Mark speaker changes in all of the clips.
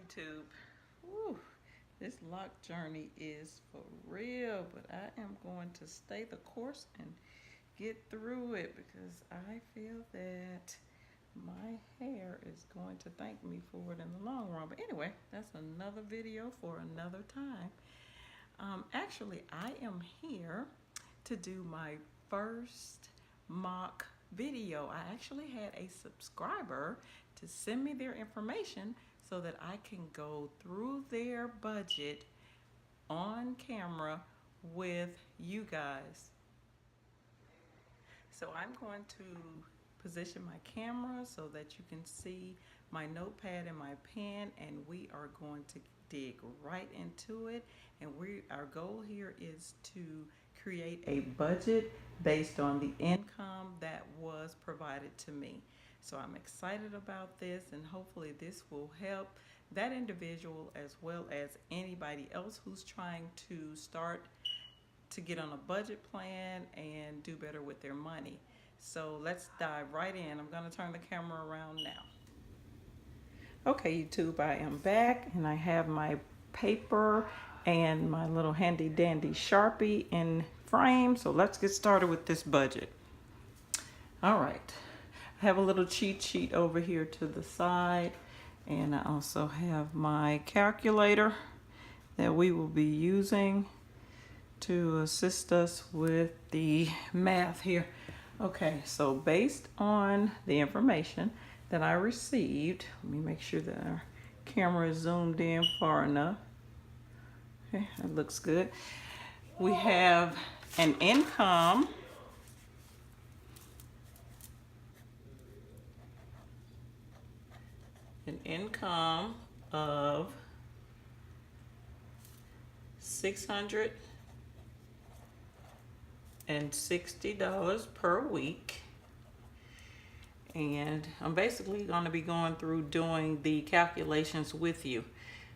Speaker 1: YouTube. Whew, this lock journey is for real, but I am going to stay the course and get through it because I feel that my hair is going to thank me for it in the long run. But anyway, that's another video for another time. Actually, I am here to do my first mock video. I actually had a subscriber to send me their information so that I can go through their budget on camera with you guys. So I'm going to position my camera so that you can see my notepad and my pen, and we are going to dig right into it. And our goal here is to create a budget based on the income that was provided to me. So I'm excited about this, and hopefully this will help that individual as well as anybody else who's trying to start to get on a budget plan and do better with their money. So let's dive right in. I'm going to turn the camera around now. Okay, YouTube, I am back, and I have my paper and my little handy dandy Sharpie in frame. So let's get started with this budget. All right, I have a little cheat sheet over here to the side, and I also have my calculator that we will be using to assist us with the math here. Okay, so based on the information that I received, let me make sure that our camera is zoomed in far enough. Okay, that looks good. We have an income of $660 per week, and I'm basically going to be going through doing the calculations with you.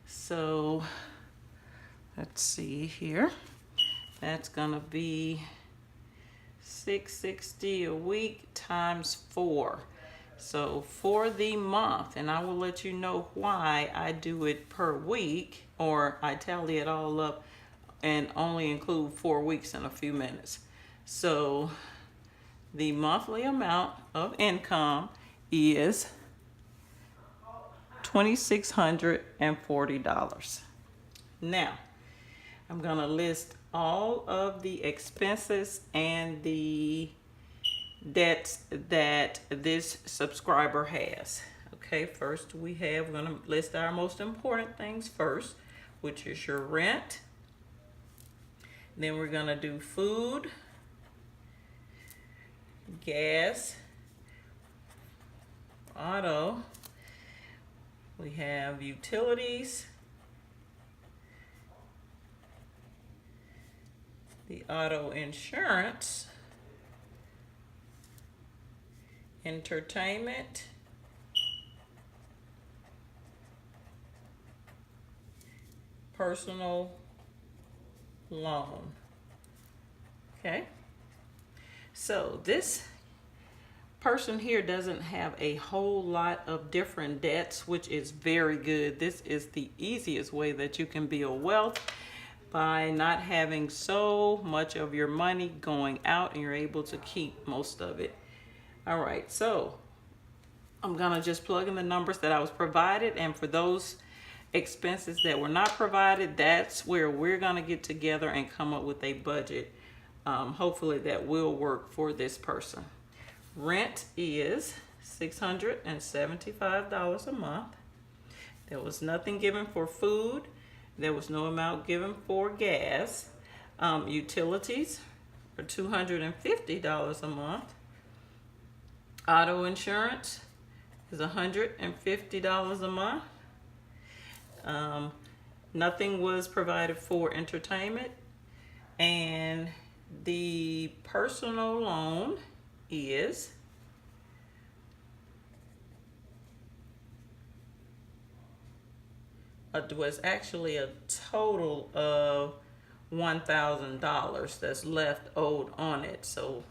Speaker 1: So let's see here. That's going to be $660 a week times 4. So for the month, and I will let you know why I do it per week, or I tally it all up and only include 4 weeks in a few minutes. So the monthly amount of income is $2,640. Now, I'm going to list all of the expenses and the debts that this subscriber has. Okay, first we're going to list our most important things first, which is your rent. Then we're going to do food, gas, auto, we have utilities, the auto insurance, entertainment, personal loan. Okay, so this person here doesn't have a whole lot of different debts, which is very good. This is the easiest way that you can build wealth, by not having so much of your money going out, and you're able to keep most of it. All right, so I'm gonna just plug in the numbers that I was provided, and for those expenses that were not provided, that's where we're gonna get together and come up with a budget. Hopefully that will work for this person. Rent is $675 a month. There was nothing given for food. There was no amount given for gas. Utilities are $250 a month. Auto insurance is $150 a month. Nothing was provided for entertainment, and the personal loan is was actually a total of $1,000 that's left owed on it. So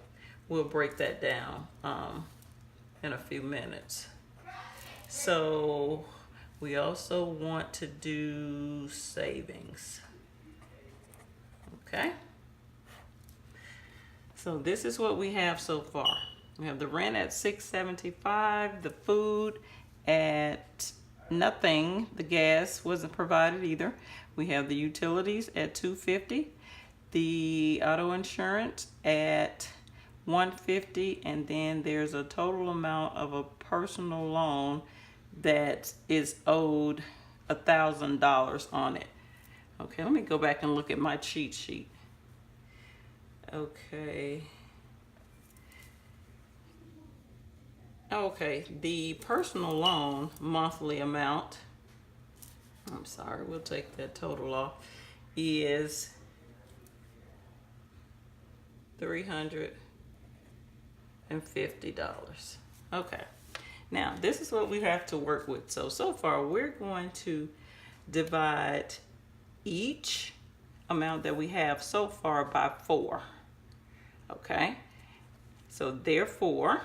Speaker 1: we'll break that down in a few minutes. So We also want to do savings. Okay? So this is what we have so far. We have the rent at $675, the food at nothing, the gas wasn't provided either. We have the utilities at $250, the auto insurance at $150, and then there's a total amount of a personal loan that is owed $1,000 on it. Okay, let me go back and look at my cheat sheet. Okay. Okay, the personal loan monthly amount, I'm sorry, we'll take that total off, is $350. Okay, now this is what we have to work with. So far we're going to divide each amount that we have so far by 4. Okay, so therefore,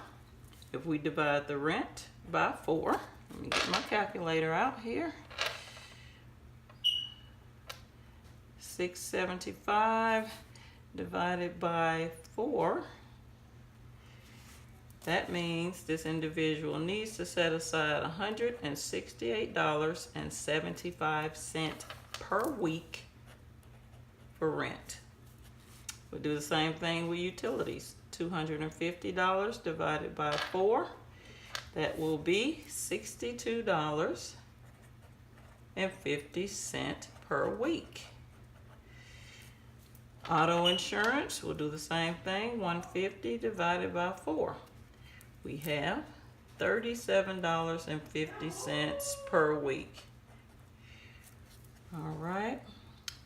Speaker 1: if we divide the rent by 4, let me get my calculator out here. $675 divided by 4. That means this individual needs to set aside $168.75 per week for rent. We'll do the same thing with utilities. $250 divided by 4. That will be $62.50 per week. Auto insurance, we'll do the same thing. $150 divided by 4. We have $37.50 per week. All right.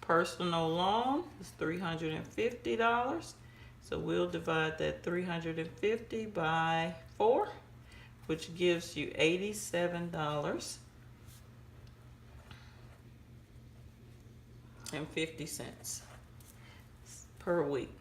Speaker 1: Personal loan is $350. So we'll divide that 350 by 4, which gives you $87.50 per week.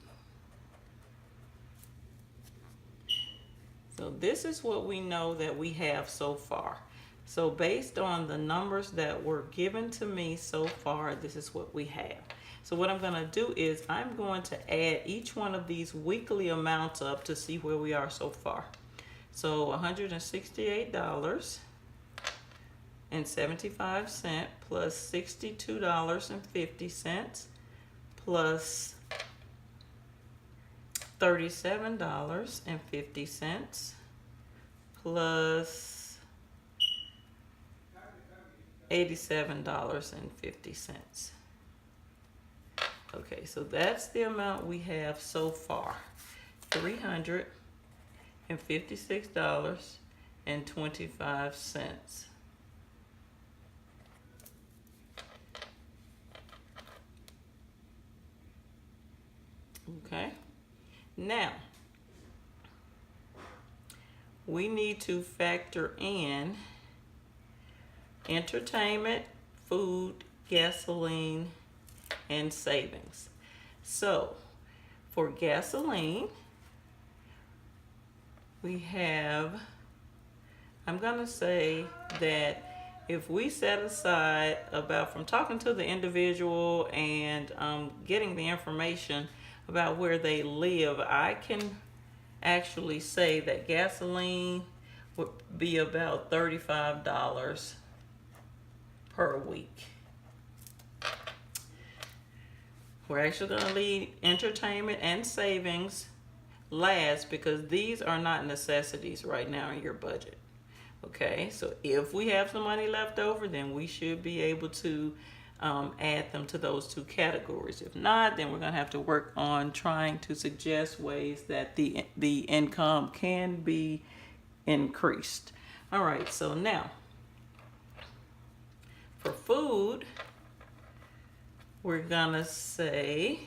Speaker 1: So this is what we know that we have so far. So based on the numbers that were given to me so far, this is what we have. So what I'm going to do is I'm going to add each one of these weekly amounts up to see where we are so far. So $168.75 plus $62.50 plus $37.50 plus $87.50. Okay, so that's the amount we have so far. $356.25. Okay, now we need to factor in entertainment, food, gasoline, and savings. So for gasoline, we have, I'm gonna say that if we set aside about, from talking to the individual and getting the information about where they live, I can actually say that gasoline would be about $35 per week. We're actually going to leave entertainment and savings last because these are not necessities right now in your budget. Okay, so if we have some money left over, then we should be able to add them to those two categories. If not, then we're going to have to work on trying to suggest ways that the income can be increased. All right, so now for food, we're gonna say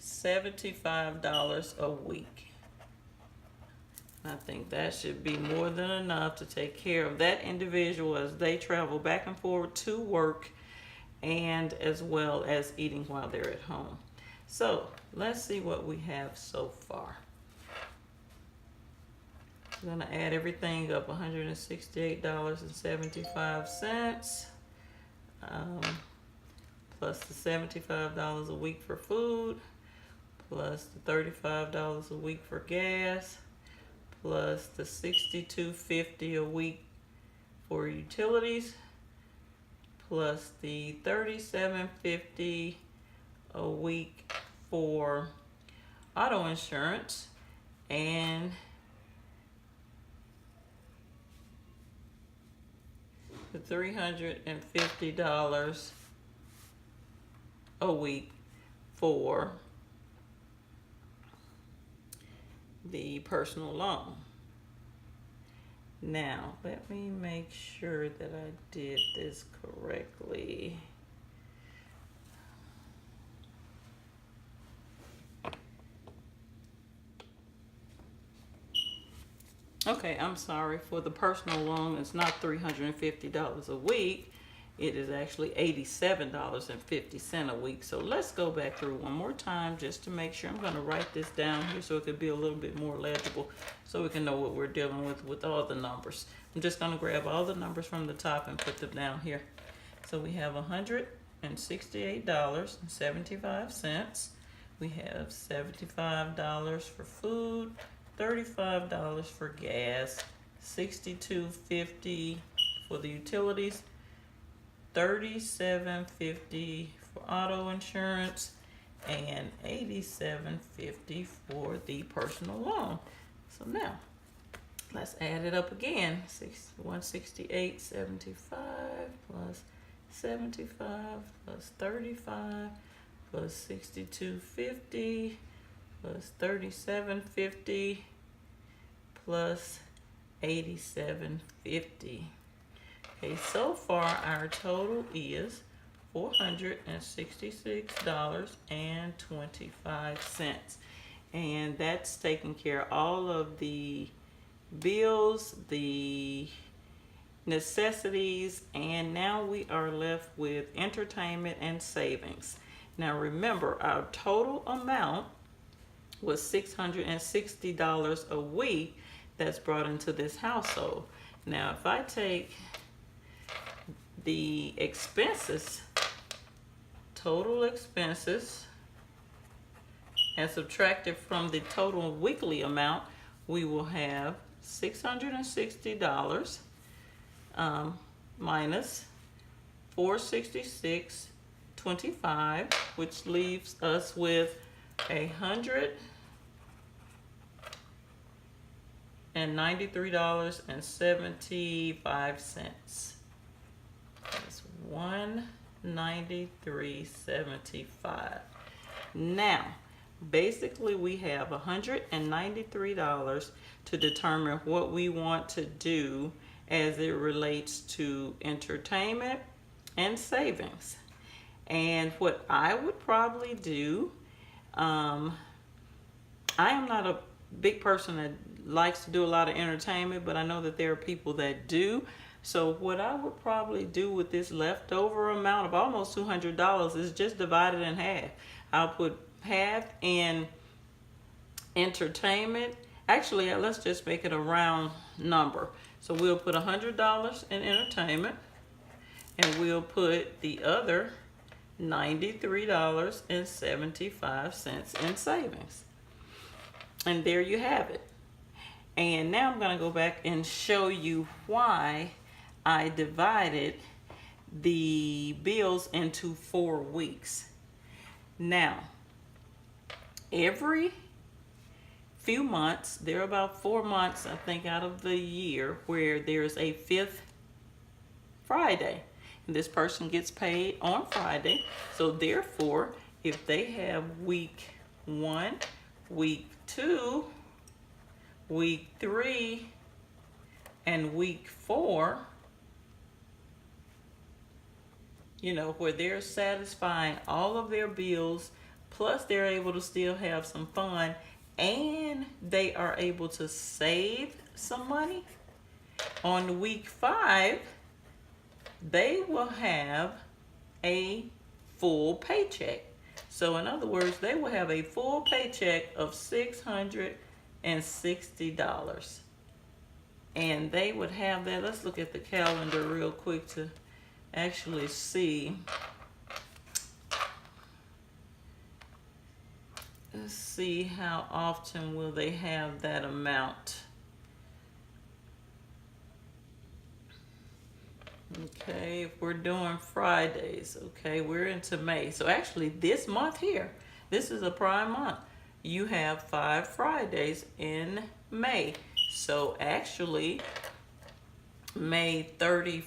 Speaker 1: $75 a week. I think that should be more than enough to take care of that individual as they travel back and forth to work and as well as eating while they're at home. So let's see what we have so far. We're gonna add everything up, $168.75, plus the $75 a week for food, plus the $35 a week for gas, plus the $62.50 a week for utilities, plus the $37.50 a week for auto insurance, and the $350 a week for the personal loan. Now, let me make sure that I did this correctly. Okay, I'm sorry. For the personal loan, it's not $350 a week. It is actually $87.50 a week. So let's go back through one more time just to make sure. I'm going to write this down here so it could be a little bit more legible so we can know what we're dealing with all the numbers. I'm just going to grab all the numbers from the top and put them down here. So we have $168.75. We have $75 for food, $35 for gas, $62.50 for the utilities, $37.50 for auto insurance, and $87.50 for the personal loan. So now let's add it up again. $168.75 plus 75 plus 35 plus $62.50 plus $37.50 plus $87.50. Okay, so far our total is $466.25. And that's taking care of all of the bills, the necessities, and now we are left with entertainment and savings. Now remember, our total amount was $660 a week that's brought into this household. Now if I take the expenses, total expenses, and subtract it from the total weekly amount, we will have $660 minus $466.25, which leaves us with $193.75. That's $193.75. Now, basically we have $193 to determine what we want to do as it relates to entertainment and savings. And what I would probably do, I am not a big person that likes to do a lot of entertainment, but I know that there are people that do. So what I would probably do with this leftover amount of almost $200 is just divide it in half. I'll put half in entertainment. Actually, let's just make it a round number. So we'll put $100 in entertainment, and we'll put the other $93.75 in savings. And there you have it. And now I'm going to go back and show you why I divided the bills into 4 weeks. Now, every few months, there are about 4 months, I think, out of the year where there's a 5th Friday. And this person gets paid on Friday. So therefore, if they have week 1, week 2, week 3, and week 4, where they're satisfying all of their bills, plus they're able to still have some fun, and they are able to save some money, on week 5, they will have a full paycheck. So in other words, they will have a full paycheck of $660. And they would have that. Let's look at the calendar real quick to actually see. Let's see how often will they have that amount. Okay, if we're doing Fridays, okay, we're into May. So actually this month here, this is a prime month. You have 5 Fridays in May. So actually May 30,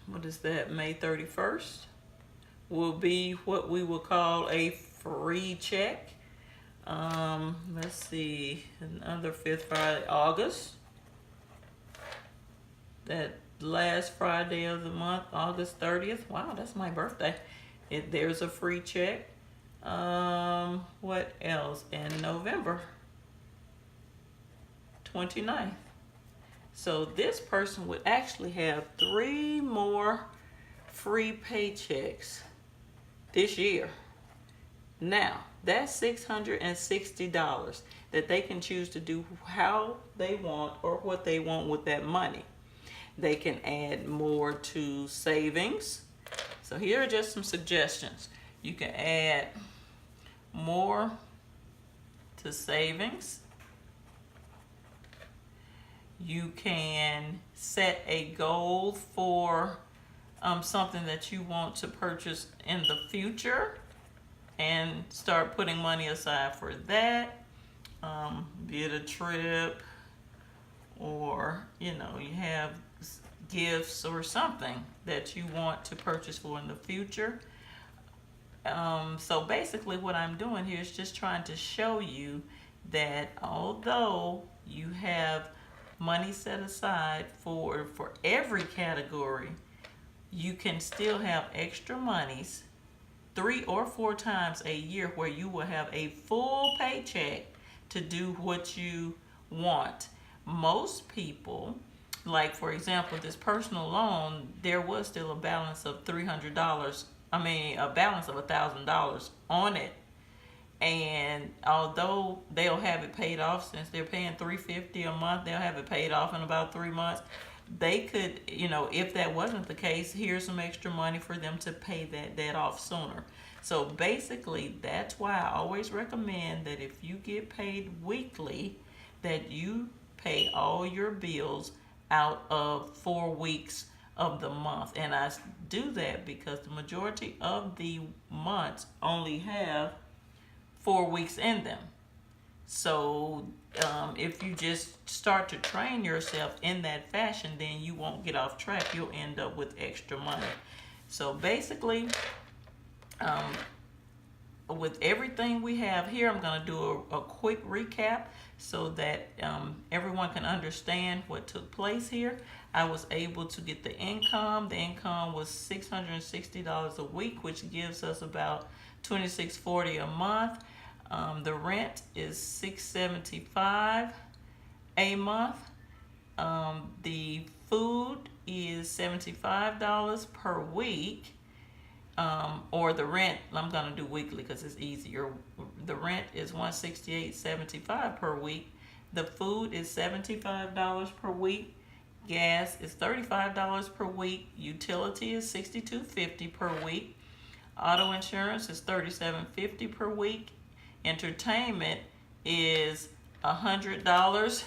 Speaker 1: what is that? May 31st will be what we will call a free check. Let's see, another 5th Friday, August. That last Friday of the month, August 30th. Wow, that's my birthday. There's a free check. What else? In November 29th. So this person would actually have 3 more free paychecks this year. Now, that's $660 that they can choose to do how they want or what they want with that money. They can add more to savings. So here are just some suggestions. You can add more to savings. You can set a goal for something that you want to purchase in the future and start putting money aside for that. Be it a trip, or you have gifts or something that you want to purchase for in the future. So basically what I'm doing here is just trying to show you that although you have money set aside for every category, you can still have extra monies 3 or 4 times a year where you will have a full paycheck to do what you want. Most people, like for example, this personal loan, there was still a balance of $300. A balance of $1,000 on it. And although they'll have it paid off, since they're paying $350 a month, they'll have it paid off in about 3 months. They could, if that wasn't the case, here's some extra money for them to pay that debt off sooner. So basically, that's why I always recommend that if you get paid weekly, that you pay all your bills out of 4 weeks of the month. And I do that because the majority of the months only have 4 weeks in them. So if you just start to train yourself in that fashion, then you won't get off track. You'll end up with extra money. So basically, with everything we have here, I'm going to do a quick recap so that everyone can understand what took place here. I was able to get the income. The income was $660 a week, which gives us about $26.40 a month. The rent is $675 a month. The food is $75 per week. Or the rent, I'm going to do weekly because it's easier. The rent is $168.75 per week. The food is $75 per week. Gas is $35 per week. Utility is $62.50 per week. Auto insurance is $37.50 per week. Entertainment is $100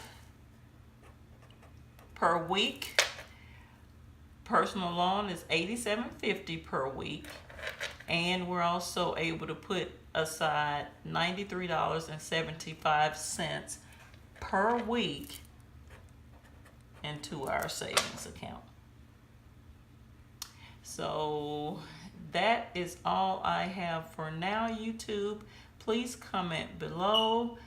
Speaker 1: per week. Personal loan is $87.50 per week. And we're also able to put aside $93.75 per week into our savings account. So that is all I have for now, YouTube. Please comment below.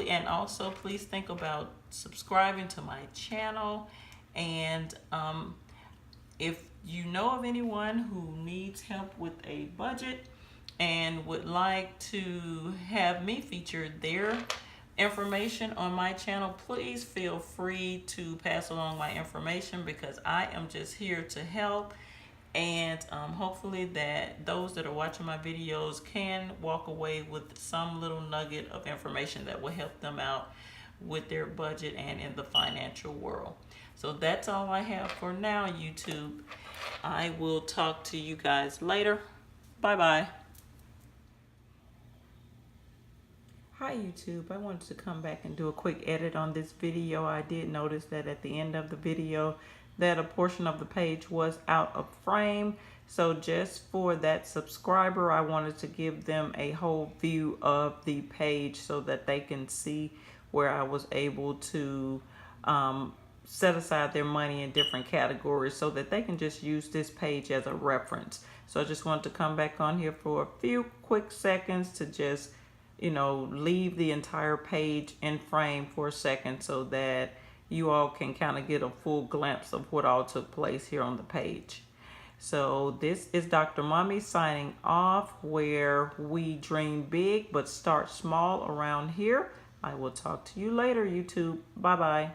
Speaker 1: And also please think about subscribing to my channel. And if you know of anyone who needs help with a budget and would like to have me feature their information on my channel, please feel free to pass along my information, because I am just here to help. And hopefully that those that are watching my videos can walk away with some little nugget of information that will help them out with their budget and in the financial world. So that's all I have for now, YouTube. I will talk to you guys later. Bye-bye. Hi YouTube, I wanted to come back and do a quick edit on this video. I did notice that at the end of the video that a portion of the page was out of frame. So just for that subscriber, I wanted to give them a whole view of the page so that they can see where I was able to set aside their money in different categories so that they can just use this page as a reference. So I just wanted to come back on here for a few quick seconds to just leave the entire page in frame for a second so that you all can kind of get a full glimpse of what all took place here on the page. So this is Dr. Mommy signing off, where we dream big but start small around here. I will talk to you later, YouTube. Bye-bye.